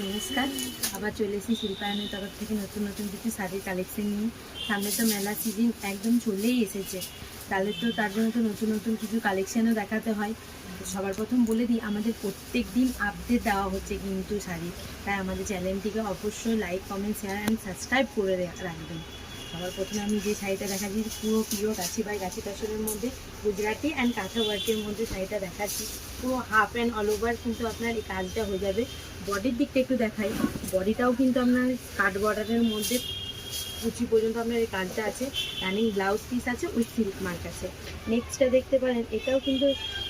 নমস্কার, আবার চলে এসেছি শিল্পায়নের তরফ থেকে নতুন নতুন কিছু শাড়ির কালেকশন নিয়ে। সামনে তো মেলা সিজন একদম চলেই এসেছে, তাহলে তো তার জন্য তো নতুন নতুন কিছু কালেকশানও দেখাতে হয়। সবার প্রথম বলে দিই, আমাদের প্রত্যেক দিন আপডেট দেওয়া হচ্ছে কিন্তু শাড়ির, তাই আমাদের চ্যানেলটিকে অবশ্যই like, comment, share and subscribe করে রাখবেন। সবার প্রথমে আমি যে শাড়িটা দেখাচ্ছি পুরো পিওর গাছি বাই গাছি তসরের মধ্যে গুজরাটি অ্যান্ড কাঁথা ওয়ার্কের মধ্যে শাড়িটা দেখাচ্ছি। পুরো হাফ অ্যান্ড অল ওভার কিন্তু আপনার এই কাজটা হয়ে যাবে। বডির দিকটা একটু দেখাই, বডিটাও কিন্তু আপনার কাট বর্ডারের মধ্যে কুচি পর্যন্ত আপনার এই কাজটা আছে। রানিং ব্লাউজ পিস আছে, উইথ সিল্ক মার্ক আছে। নেক্সটটা দেখতে পারেন, এটাও কিন্তু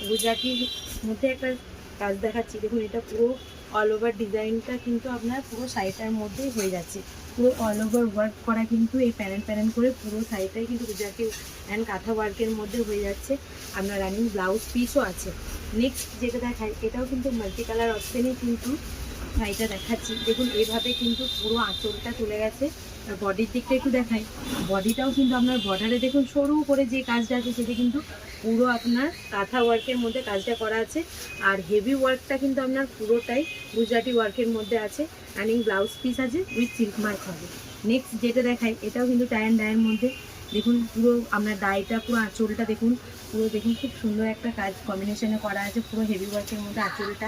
গুজরাটির মধ্যে একটা কাজ দেখাচ্ছি। দেখুন, এটা পুরো অল ওভার ডিজাইনটা কিন্তু আপনার পুরো শাড়িটার মধ্যেই হয়ে যাচ্ছে। পুরো অল ওভার ওয়ার্ক করা কিন্তু এই প্যানেল প্যানেল করে পুরো শাড়িটাই কিন্তু গুজরাটি অ্যান্ড কাঁথা ওয়ার্কের মধ্যে হয়ে যাচ্ছে। আপনার রানিং ব্লাউজ পিসও আছে। নেক্সট যেটা দেখায়, এটাও কিন্তু মাল্টি কালার অপশানেই কিন্তু শাড়িটা দেখাচ্ছি। দেখুন, এইভাবে কিন্তু পুরো আঁচলটা চলে গেছে। আর বডির দিকটা একটু দেখাই, বডিটাও কিন্তু আপনার বর্ডারে দেখুন সরু করে যে কাজটা আছে সেটা কিন্তু পুরো আপনার কাঁথা ওয়ার্কের মধ্যে কাজটা করা আছে। আর হেভি ওয়ার্কটা কিন্তু আপনার পুরোটাই গুজরাটি ওয়ার্কের মধ্যে আছে। রানিং ব্লাউজ পিস আছে, উইথ সিল্ক মার্ক হবে। নেক্সট যেটা দেখাই, এটাও কিন্তু টাই অ্যান্ড ডাইয়ের মধ্যে। দেখুন, পুরো আপনার ডাইটা পুরো আঁচলটা দেখুন, পুরো দেখুন খুব সুন্দর একটা কাজ কম্বিনেশনে করা আছে পুরো হেভি ওয়ার্কের মধ্যে আঁচলটা।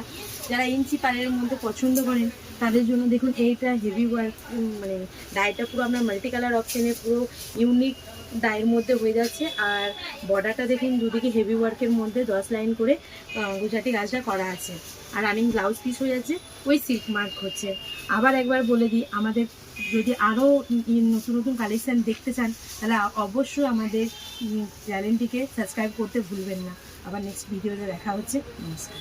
যারা ইঞ্চি পাড়ের মধ্যে পছন্দ করেন তাদের জন্য দেখুন এইটা হেভি ওয়ার্ক, মানে ডাইটা পুরো আপনার মাল্টি কালার অপশানে পুরো ইউনিক ডাইয়ের মধ্যে হয়ে যাচ্ছে। আর বর্ডারটা দেখুন দুদিকে হেভি ওয়ার্কের মধ্যে 10 লাইন করে গুজরাটি কাজটা করা আছে। আর রানিং ব্লাউজ পিস হয়ে যাচ্ছে, ওই সিল্ক মার্ক হচ্ছে। আবার একবার বলে দিই, আমাদের যদি আরও নতুন নতুন কালেকশান দেখতে চান তাহলে অবশ্যই আমাদের চ্যানেলটিকে সাবস্ক্রাইব করতে ভুলবেন না। আবার নেক্সট ভিডিওতে দেখা হচ্ছে। নমস্কার।